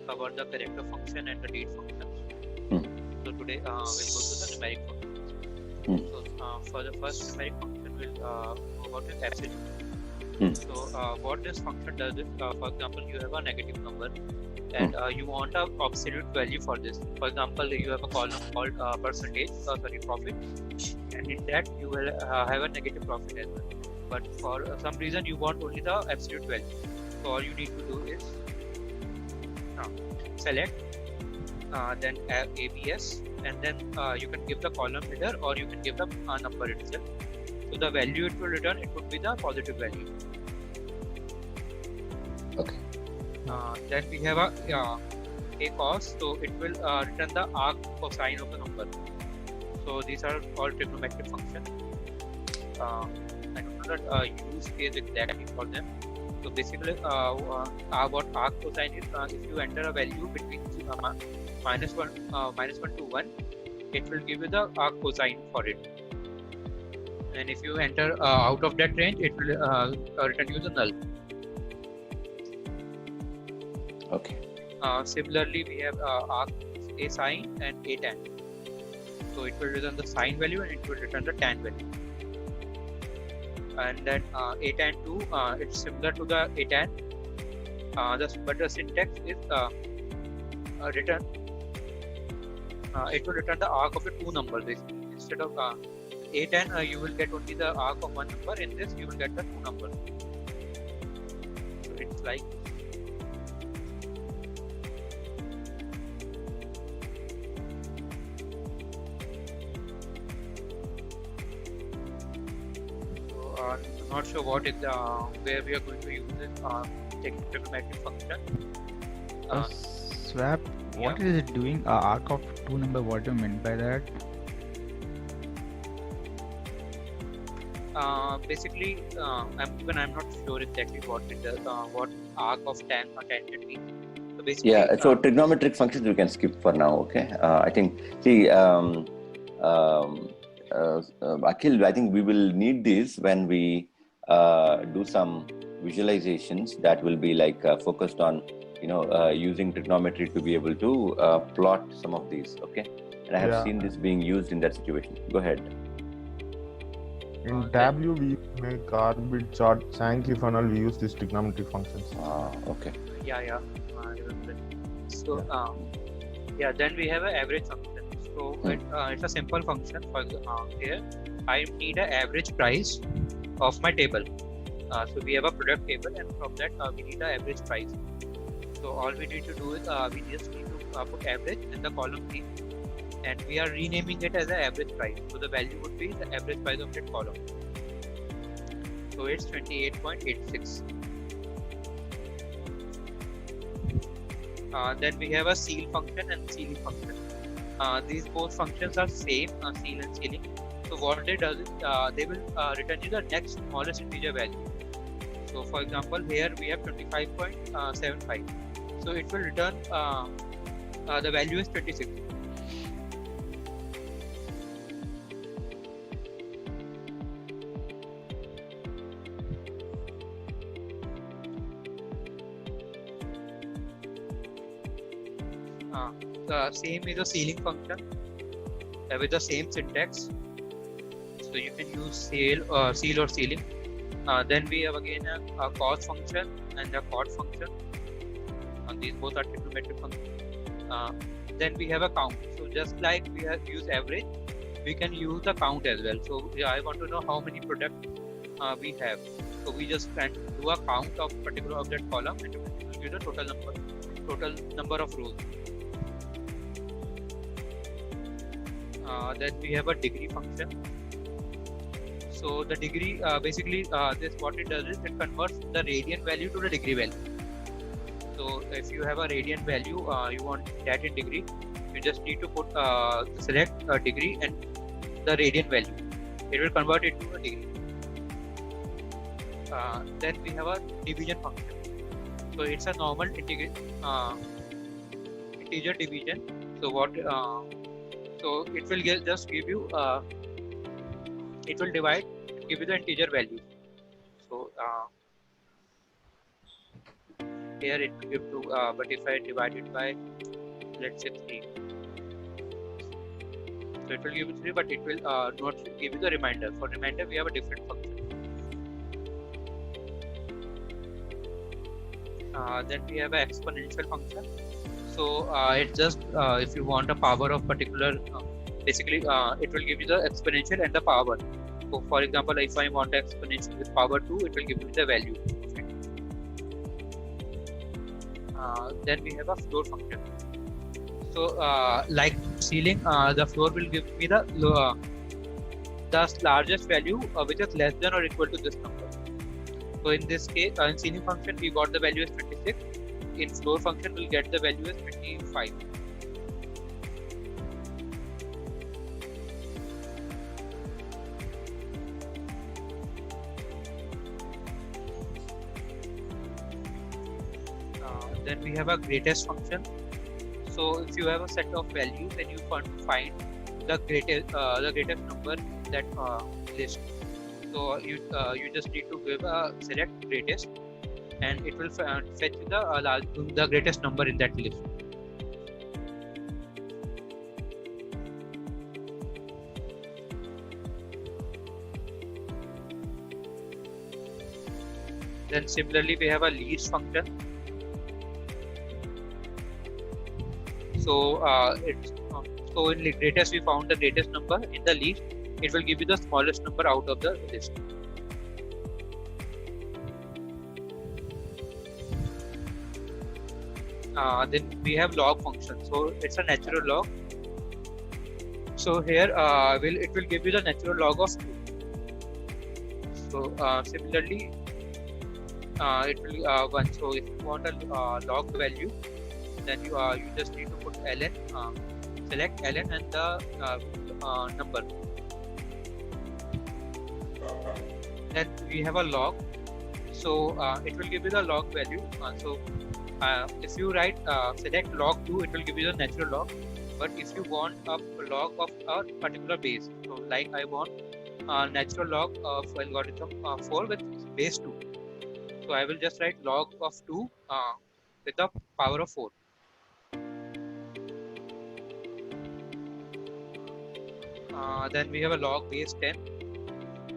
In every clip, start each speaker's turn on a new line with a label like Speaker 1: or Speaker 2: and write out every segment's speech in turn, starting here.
Speaker 1: cover the character function and the date functions. So today we'll go to the numeric functions. So for the first numeric function, we'll know about is absolute. So what this function does is, for example, you have a negative number and you want a absolute value for this. For example, you have a column called profit, and in that you will have a negative profit as well. But for some reason you want only the absolute value. So all you need to do is select then ABS, and then you can give the column header or you can give the number itself. So the value it will return, it would be the positive value.
Speaker 2: Okay.
Speaker 1: Then we have a cos, so it will return the arc cosine of the number. So these are all trigonometric functions. I don't know that use case exactly for them. So basically, what arc cosine is, if you enter a value between minus 1 to 1, it will give you the arc cosine for it. And if you enter out of that range, it will return you the null.
Speaker 2: Okay.
Speaker 1: Similarly, we have arc a sine and a tan. So it will return the sine value and it will return the tan value. And then a tan 2, it's similar to the a tan, but the syntax is return. It will return the arc of the two numbers. Instead of a tan, you will get only the arc of one number. In this, you will get the two numbers. So it's like. Not sure what is where we are going to use this trigonometric function.
Speaker 3: Swap, what is it doing? Arc of two number, what do you mean by that?
Speaker 1: Basically, I'm not sure exactly what it does, what arc of tan or tangent means. So basically,
Speaker 2: so trigonometric functions you can skip for now. Okay. I think Akhil, I think we will need this when we do some visualizations that will be like focused on using trigonometry to be able to plot some of these. Okay. And I have seen this being used in that situation. Go ahead.
Speaker 4: In W, we make Arbit chart, Sankey funnel, we use these trigonometric functions.
Speaker 2: Okay.
Speaker 1: Yeah, I remember. So, then we have an average function. So, it's a simple function. For here, I need an average price of my table. So, we have a product table, and from that, we need an average price. So, all we need to do is we just need to put average in the column name, and we are renaming it as an average price. So the value would be the average price of that column. So it's 28.86. Then we have a ceil function and ceiling function. These both functions are same, ceil and ceiling. So what they does is they will return you the next smallest integer value. So for example, here we have 25.75. So it will return the value is 26. The same is a ceiling function with the same syntax. So you can use ceil or ceiling. Then we have again a cos function and a cot function. And these both are trigonometric functions. Then we have a count. So just like we have used average, we can use the count as well. So I want to know how many products we have. So we just can do a count of particular of that column and it will give the total number of rows. Then we have a degree function. So the degree basically this what it does is it converts the radian value to the degree value. So if you have a radian value, you want that in degree, you just need to put select a degree and the radian value. It will convert it to a degree. Then we have a division function. So it's a normal integer division. So what? So it will just give you. It will divide, give you the integer value. So here it will give 2, but if I divide it by, let's say 3, so it will give you 3, but it will not give you the remainder. For remainder we have a different function. Then we have an exponential function. So it just if you want a power of particular, basically it will give you the exponential and the power. So for example, if I want exponential with power 2, it will give me the value. Then we have a floor function. So like ceiling, the floor will give me the largest value which is less than or equal to this number. So in this case, in ceiling function we got the value as 26. In floor function we'll get the value as 25. Then we have a greatest function. So if you have a set of values and you want to find the greatest number in that list, so you just need to give a select greatest, and it will fetch the greatest number in that list. Then similarly we have a least function. So so in the greatest we found the greatest number. In the least it will give you the smallest number out of the list. Then we have log function. So it's a natural log. So here it will give you the natural log of 2. So similarly it will 1. So if you want a log value, then you just need to put ln, select ln and the number. Then we have a log. So it will give you the log value. So if you write select log 2, it will give you the natural log. But if you want a log of a particular base, so like I want natural log of algorithm 4 with base 2. So I will just write log of 2 with the power of 4. Then we have a log base 10.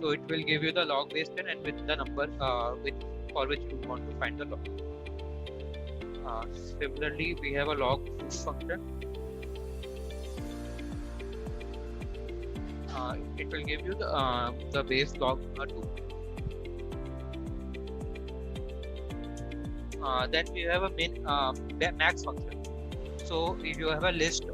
Speaker 1: So it will give you the log base 10 and with the number for which you want to find the log. Similarly, we have a log function. It will give you the base log 2. Then we have a max function. So if you have a list,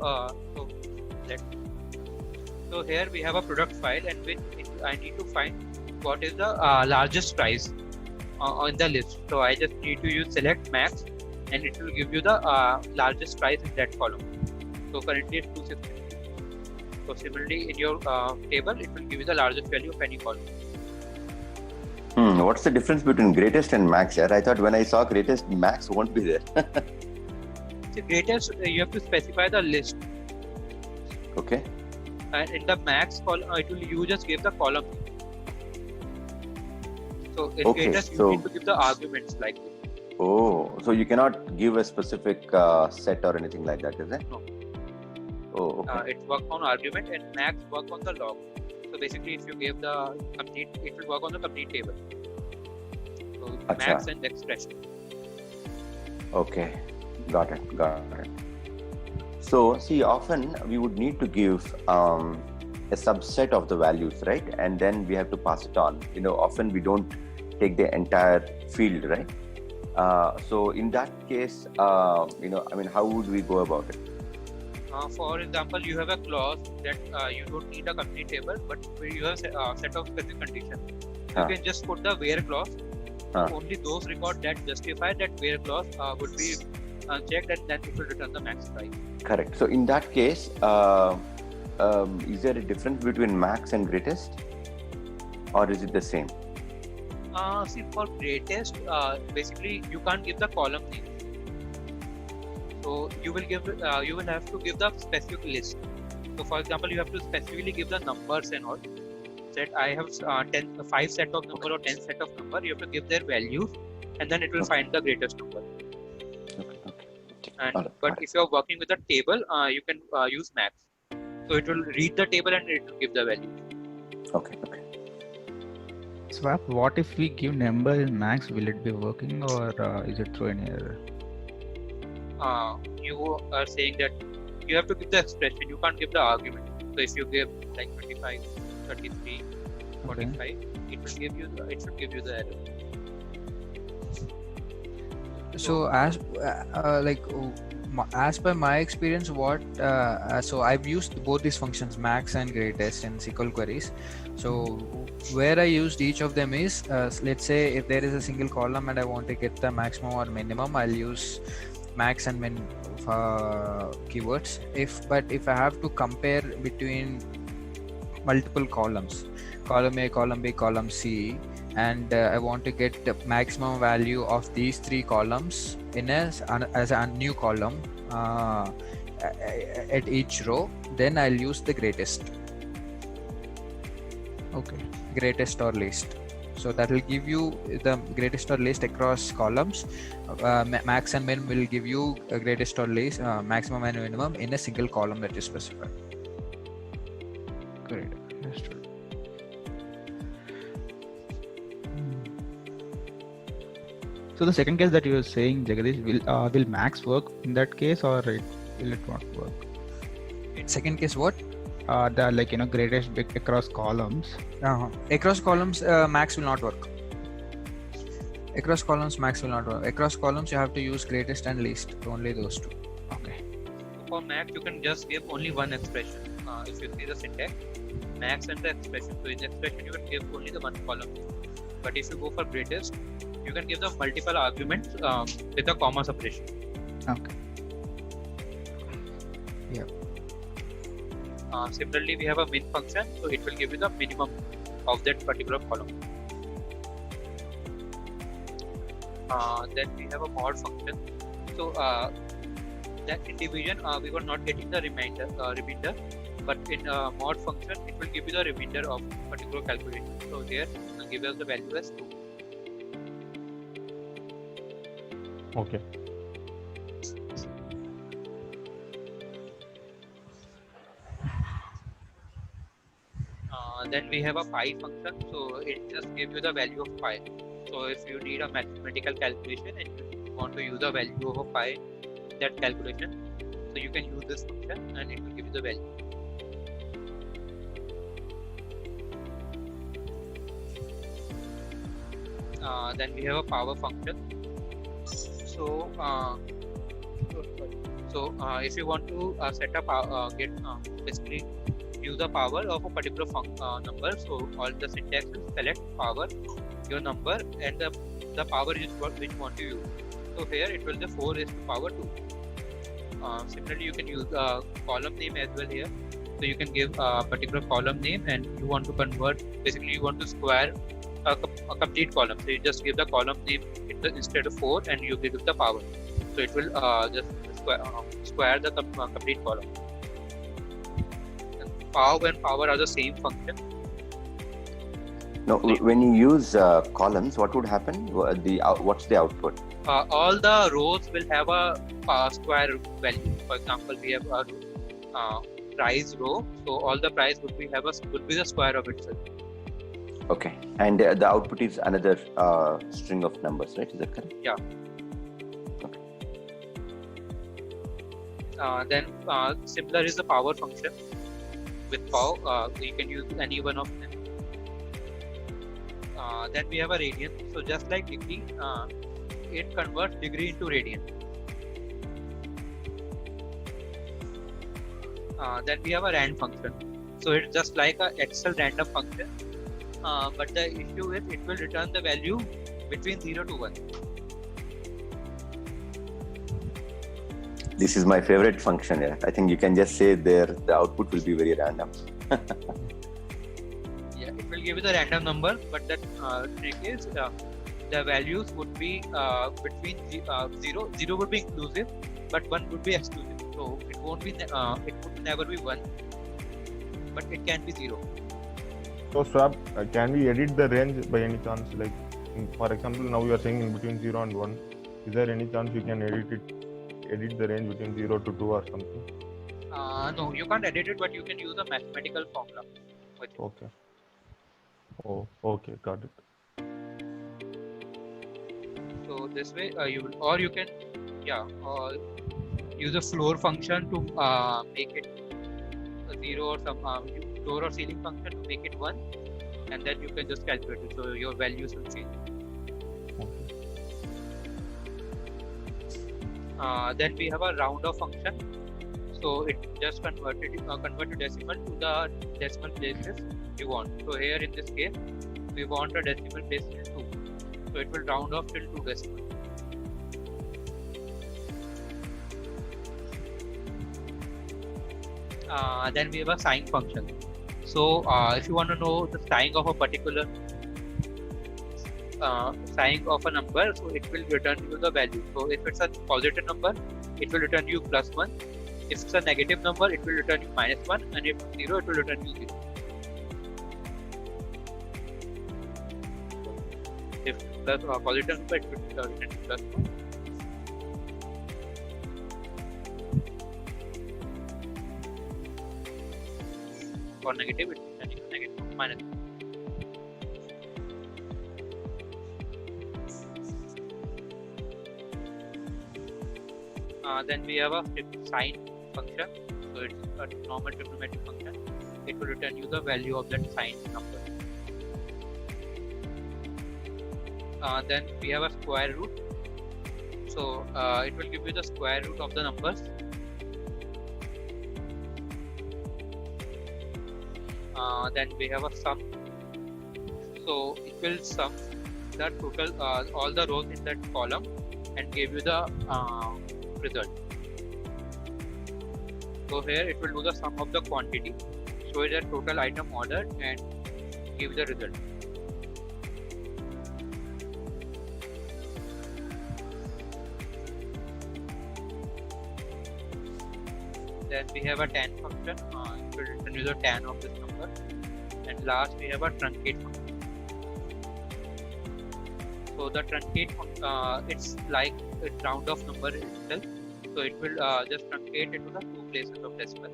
Speaker 1: so here we have a product file, and which I need to find what is the largest price on the list. So I just need to use select max, and it will give you the largest price in that column. So currently it's 260. So similarly in your table, it will give you the largest value of any column.
Speaker 2: What's the difference between greatest and max here? I thought when I saw greatest, max won't be there.
Speaker 1: So greatest, you have to specify the list.
Speaker 2: Okay.
Speaker 1: And in the max column, you just give the column. So in greatest, you need to give the arguments like this.
Speaker 2: Oh, so you cannot give a specific set or anything like that, is it?
Speaker 1: No.
Speaker 2: Oh, okay.
Speaker 1: It works on argument, and max work on the log. So basically, if you give the complete, it will work on the complete table. So max and expression.
Speaker 2: Okay, got it. So see, often we would need to give a subset of the values, right? And then we have to pass it on. Often we don't take the entire field, right? So in that case, how would we go about it?
Speaker 1: For example, you have a clause that you don't need a complete table, but you have a set of specific conditions. You can just put the where clause. Only those records that justify that where clause would be checked, and then it will return the max price.
Speaker 2: Correct. So in that case, is there a difference between max and greatest, or is it the same?
Speaker 1: See, for greatest, basically you can't give the column name. So you will have to give the specific list. So for example, you have to specifically give the numbers and all. That I have 5 set of number or 10 set of number. You have to give their values, and then it will find the greatest number. And
Speaker 2: Got it,
Speaker 1: but
Speaker 2: got it.
Speaker 1: if you're working with a table, you can use max. So it will read the table and it will give the value.
Speaker 2: Okay.
Speaker 3: Swap, what if we give number in max? Will it be working or is it through any error?
Speaker 1: You are saying that you have to give the expression. You can't give the argument. So if you give like 25, 33, 45, it will give you. It should give you the error.
Speaker 5: So as as per my experience, so I've used both these functions, max and greatest, in SQL queries. So where I used each of them is, let's say if there is a single column and I want to get the maximum or minimum, I'll use max and min keywords. But if I have to compare between multiple columns, column A, column B, column C, and I want to get the maximum value of these three columns as a new column at each row, then I'll use the greatest.
Speaker 3: Okay.
Speaker 5: Greatest or least. So that will give you the greatest or least across columns. Max and min will give you a greatest or least, maximum and minimum in a single column that you specify.
Speaker 3: Great. Understood. So the second case that you were saying, Jagadish, will max work in that case, or will it not work?
Speaker 5: In second case, what?
Speaker 3: The greatest big across columns.
Speaker 5: Across columns, max will not work. Across columns, max will not work. Across columns, you have to use greatest and least. Only those two.
Speaker 3: Okay.
Speaker 1: For max, you can just give only one expression. If you see the syntax, max and the expression. So in the expression, you can give only the one column. But if you go for greatest, you can give the multiple arguments with a comma separation.
Speaker 3: Okay.
Speaker 5: Yeah.
Speaker 1: Similarly, we have a min function, so it will give you the minimum of that particular column. Then we have a mod function. So that in division, we were not getting the remainder, but in mod function, it will give you the remainder of particular calculation. So here, it will give us the value as 2.
Speaker 4: Okay.
Speaker 1: Then we have a pi function, so it just gives you the value of pi. So if you need a mathematical calculation and you want to use the value of a pi in that calculation, so you can use this function and it will give you the value. Then we have a power function. So if you want to set up basically use the power of a particular number, so all the syntax is select power, your number, and the power is which you want to use. So here it will be 4 raised to power 2. Similarly, you can use column name as well here. So you can give a particular column name and you want to convert, basically you want to square a complete column. So you just give the column name instead of 4 and you give it the power. So it will just square the complete column. Power and power are the same function.
Speaker 2: No, when you use columns, what would happen? What's the output?
Speaker 1: All the rows will have a square value. For example, we have a price row, so all the price would be the square of itself.
Speaker 2: Okay, and the output is another string of numbers, right? Is that correct?
Speaker 1: Yeah.
Speaker 2: Okay.
Speaker 1: Then similar is the power function. With power, you can use any one of them. Then we have a radian. So just like degree, it converts degree into radian. Then we have a rand function. So it's just like a Excel random function, but the issue is it will return the value between 0 to 1.
Speaker 2: This is my favorite function here. I think you can just say there the output will be very random.
Speaker 1: Yeah, it will give you the random number, but that trick is the values would be between 0 would be inclusive, but 1 would be exclusive. So it won't be it would never be 1, but it can be 0.
Speaker 4: So Swap, can we edit the range by any chance? Like, for example, now you are saying in between 0 and 1. Is there any chance you can edit it edit the range between 0 to 2 or something?
Speaker 1: No, you can't edit it, but you can use a mathematical formula with it.
Speaker 4: Okay. Oh, okay, got it.
Speaker 1: So this way you will, or you can use a floor function to make it a 0 or some floor or ceiling function to make it 1, and then you can just calculate it, so your values will change. Then we have a round off function, so it just convert to decimal to the decimal places you want. So here in this case we want a decimal place till 2, so it will round off till 2 decimal. Then we have a sign function. So if you want to know the sign of a particular sign of a number, so it will return you the value. So if it's a positive number, it will return you +1. If it's a negative number, it will return you -1, and if it's 0, it will return you 0. If plus positive number, it will return you +1. For negative, it will return you -1. Then we have a sign function, so it's a normal trigonometric function. It will return you the value of that sign number. Then we have a square root, so it will give you the square root of the numbers. Then we have a sum, so it will sum the total all the rows in that column and give you the result. So here it will do the sum of the quantity, show you the total item ordered and give the result. Then we have a tan function, it will return you the tan of this number. And last we have a truncate function. So the truncate it's like a round off number itself, so it will just truncate into the 2 places of decimal.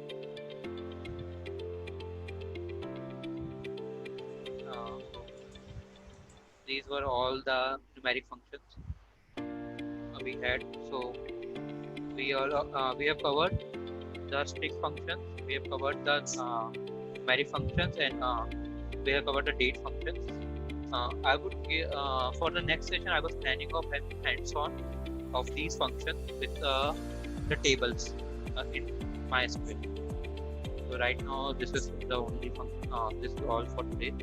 Speaker 1: These were all the numeric functions we had. So we have covered the strict functions, we have covered the numeric functions, and we have covered the date functions. I would for the next session I was planning of having hands-on of these functions with the tables in MySQL. So right now this is the only function. This is all for today.